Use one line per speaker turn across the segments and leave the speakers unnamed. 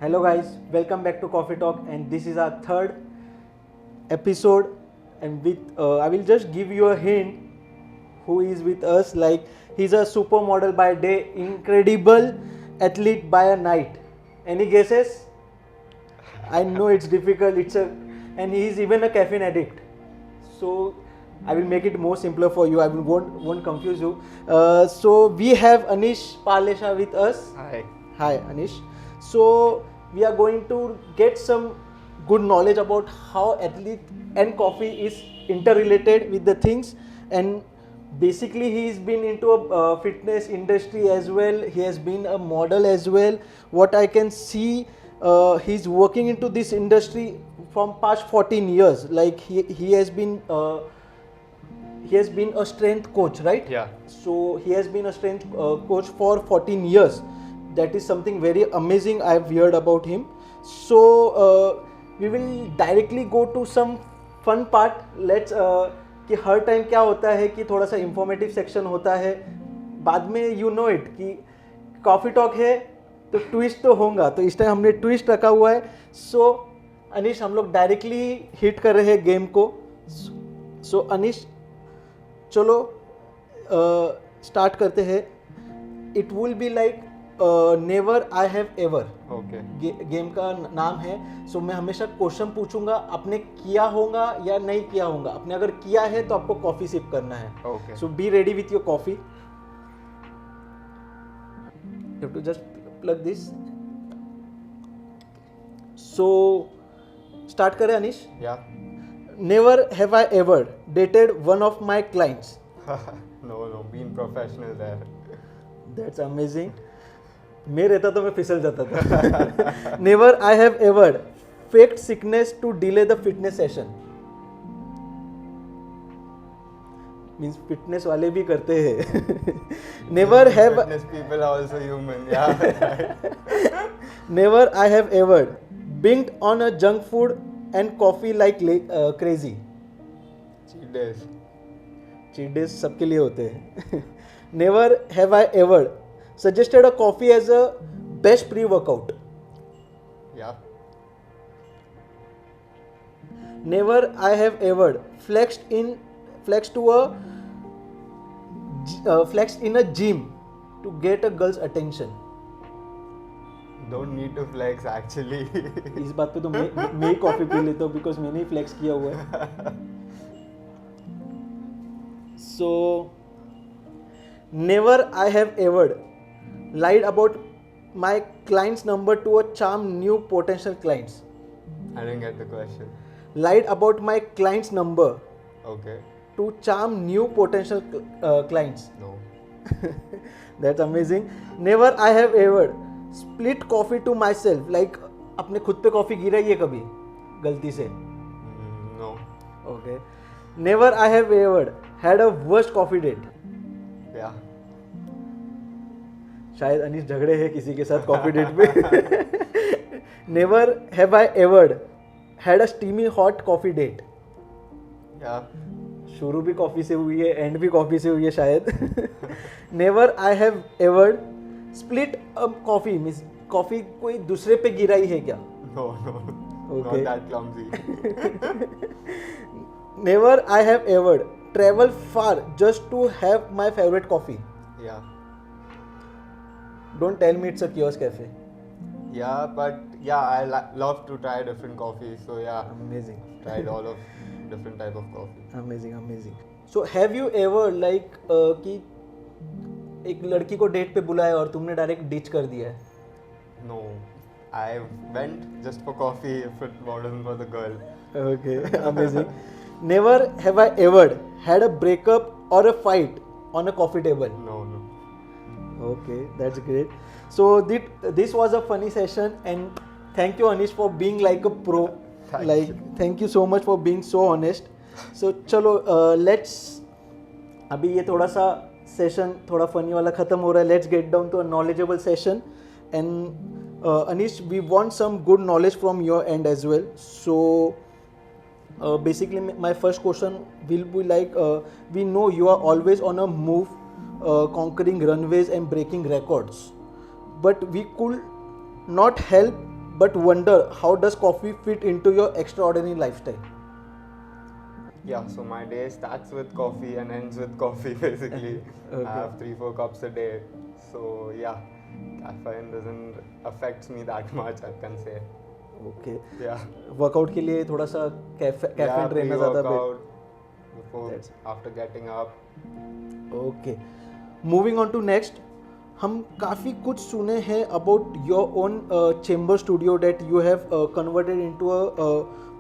Hello guys, welcome back to Coffee Talk, and this is our third episode. And with I will just give you a hint who is with us. Like, he's a supermodel by day, incredible athlete by a night. Any guesses? I know it's difficult. And he is even a caffeine addict. So I will make it more simpler for you. I won't confuse you. So we have Anish Palesha with us.
Hi.
Hi, Anish. So we are going to get some good knowledge about how athlete and coffee is interrelated with the things. And basically he's been into a fitness industry as well. He has been a model as well. What I can see, he's working into this industry from past 14 years. Like he has been a strength coach, right?
Yeah.
So he has been a strength coach for 14 years. That is something very amazing I've heard about him. So we will directly go to some fun part. Let's कि हर time क्या होता है कि थोड़ा सा informative section होता है, बाद में यू नो इट कि कॉफ़ी टॉक है तो ट्विस्ट तो होगा, तो इस टाइम हमने ट्विस्ट रखा हुआ है. सो अनिश, हम लोग डायरेक्टली हिट कर रहे हैं गेम को. सो अनिश, चलो स्टार्ट करते हैं. It will be like never I have ever.
Okay.
Game का नाम है. सो मैं हमेशा क्वेश्चन पूछूंगा, आपने किया होगा या नहीं किया होगा. आपने अगर किया है तो आपको कॉफी सिप करना है.
Okay.
So be ready with your coffee. You have to just plug this. So start करें Anish.
Yeah.
Never have I ever dated one of my clients.
No, being professional there.
That's amazing. मैं रहता तो मैं फिसल जाता था. Never I have ever faked sickness to delay the fitness session. Means fitness वाले भी करते हैं. Never have
Fitness people are also human. Yeah.
Never I have ever binged on a junk food and coffee like crazy.
Cheat days.
Cheat days सबके लिए होते हैं. Never have I ever suggested a coffee as a best pre-workout.
Yeah.
Never I have ever flexed in a gym to get a girl's attention.
Don't need to flex actually.
इस बात पे तो मैं ही coffee P लेता हूँ because मैंने ही flex किया हुआ है. So never I have ever lied about my client's number to a charm new potential clients.
I didn't get the question.
Lied about my client's number
Okay.
to charm new potential clients.
No.
That's amazing. Never I have ever split coffee to myself. Like अपने खुद पे coffee गिराई है कभी गलती से?
No.
Okay. Never I have ever had a worst coffee date.
Yeah.
शायद अनीश झगड़े हैं किसी के साथ कॉफी डेट पे. Never have I ever had a steamy hot coffee date.
Yeah.
शुरू भी कॉफी से हुई है, एंड भी कॉफी से हुई है शायद. Never I have ever split a coffee. Means coffee कोई दूसरे पे गिराई है क्या?
No.
Okay.
Not that clumsy.
Never I have ever travel far just to have my favourite coffee.
Yeah.
Don't tell me it's a kiosk cafe.
Yeah, but yeah, I love to try different coffees. So yeah,
amazing.
tried all of different type of coffee.
Amazing. So have you ever like कि एक लड़की को date पे बुलाया और तुमने direct ditch कर दिया है?
No, I went just for coffee if it wasn't for the girl.
Okay, amazing. Never have I ever had a breakup or a fight on a coffee table.
No.
Okay, that's great. So this was a funny session, and thank you Anish for being like a pro. Thank you so much for being so honest. So चलो let's, अभी ये थोड़ा सा session थोड़ा funny वाला ख़त्म हो रहा है. Let's get down to a knowledgeable session. And Anish, we want some good knowledge from your end as well. So basically my first question will be like, we know you are always on a move, conquering runways and breaking records. But we could not help but wonder, how does coffee fit into your extraordinary lifestyle?
Yeah, so my day starts with coffee and ends with coffee basically.
Okay.
I have 3-4 cups a day. So yeah, caffeine doesn't affect me that much, I can say.
Okay
Yeah.
Workout के लिए थोड़ा सा caffeine
Yeah,
रहना ज़्यादा
pre-workout before
That's-
after getting up.
Okay moving on to next, हम काफ़ी कुछ सुने हैं about your own chamber studio that you have converted into a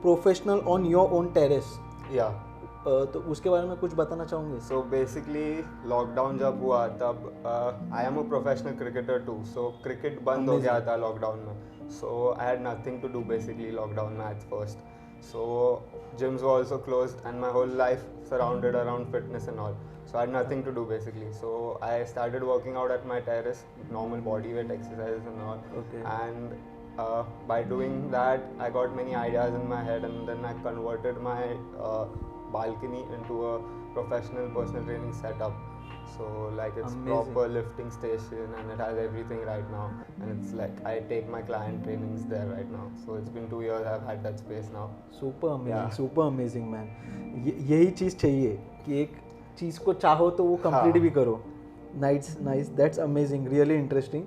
professional on your own terrace,
Yeah.
तो उसके बारे में कुछ बताना चाहूँगे?
So basically लॉकडाउन जब हुआ तब I am a professional cricketer too, so cricket बंद हो गया था लॉकडाउन में. So I had nothing to do basically lockdown में at first. So gyms were also closed and my whole life surrounded around fitness and all. So I had nothing to do basically. So I started working out at my terrace, normal body weight exercises and all.
Okay.
And by doing that, I got many ideas in my head, and then I converted my balcony into a professional personal training setup. So like it's
Amazing.
proper lifting station and it has everything right now, and it's like I take my client trainings there right now. So it's been 2 years I've had that space now.
Super
Yeah.
Amazing man, यही चीज़ चाहिए कि एक चीज़ को चाहो तो वो complete
हाँ.
भी करो. Nice, that's amazing, really interesting.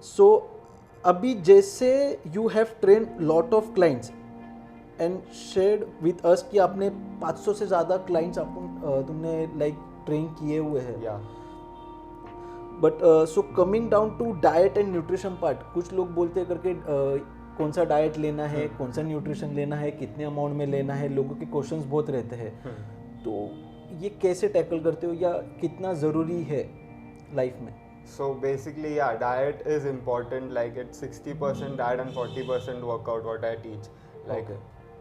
So अभी जैसे you have train lot of clients and shared with us कि आपने 500 से ज़्यादा क्लाइंट्स तुमने लाइक ट्रेन किए हुए हैं.
Yeah.
But so coming down to diet and nutrition part, कुछ लोग बोलते हैं करके कौन सा डाइट लेना है, कौन सा न्यूट्रिशन लेना है, कितने अमाउंट में लेना है, लोगों के क्वेश्चंस बहुत रहते हैं. तो ये कैसे टैकल करते हो या कितना ज़रूरी है लाइफ में?
So basically, yeah, diet is important. Like it's 60% diet and 40% workout. What I teach, like
Okay.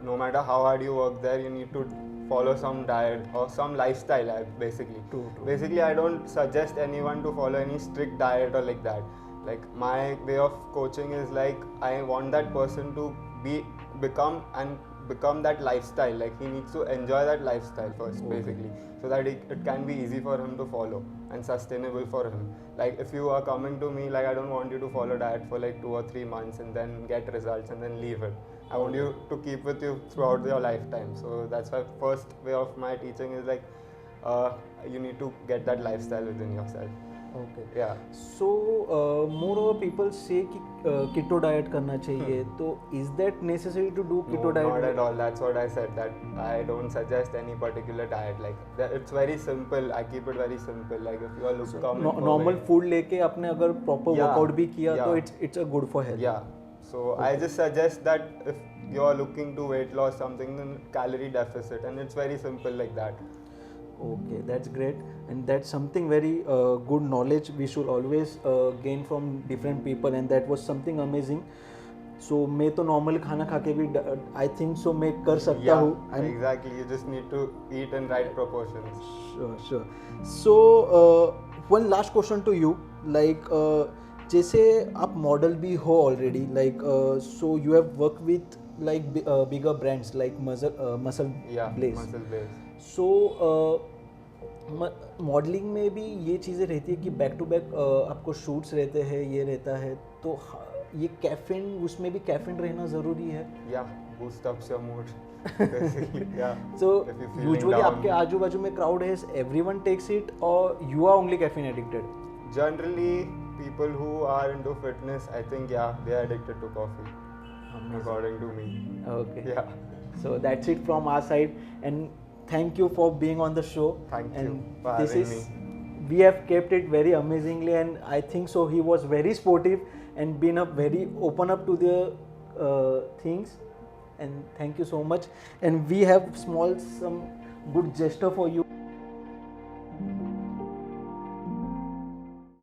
no matter how hard you work there, you need to follow some diet or some lifestyle. Basically,
True.
basically, I don't suggest anyone to follow any strict diet or like that. Like my way of coaching is like I want that person to become that lifestyle. Like he needs to enjoy that lifestyle first,
Okay.
basically, so that it can be easy for him to follow and sustainable for him. Like if you are coming to me, like I don't want you to follow diet for like 2 or 3 months and then get results and then leave it. I want you to keep with you throughout your lifetime. So that's why first way of my teaching is like you need to get that lifestyle within yourself.
Okay.
Yeah.
So moreover people say कि keto diet करना चाहिए, तो is that necessary to do keto
No, not at
diet?
all. That's what I said. That I don't suggest any particular diet. Like it's very simple. I keep it very simple. Like if you are coming for
normal
weight-
food लेके आपने अगर proper
Yeah,
workout भी किया तो
yeah.
It's a good for health.
Yeah. So I just suggest that if you are looking to weight loss something, then calorie deficit, and it's very simple like that.
Okay, that's great, and that's something very good knowledge we should always gain from different people, and that was something amazing. So मैं तो normal खाना खा के भी I think so मैं कर सकता
Yeah,
हूँ.
exactly. You just need to eat in right proportions.
Sure. So one last question to you, like जैसे आप मॉडल भी हो already, like so you have work with like bigger brands like muscle
Yeah,
blaze.
muscle based.
सो modelling में भी ये चीज़ें रहती है कि बैक टू बैक आपको शूट्स रहते हैं, ये रहता है, तो ये कैफीन, उसमें भी कैफीन रहना ज़रूरी है.
Yeah, boost ups your mood. Basically, yeah.
So
If you're feeling
usually
down.
आपके आजू बाजू में क्राउड है, एवरीवन टेक्स इट और you are only caffeine addicted?
Generally, people who are into fitness, I think, yeah, they are addicted to coffee, according to me.
Okay.
Yeah.
So that's it from our side, and thank you for being on the show.
Thank
and
you for
this
having
is we have kept it very amazingly, and I think so he was very sportive and been up very open up to the things, and thank you so much. And we have some good gesture for you.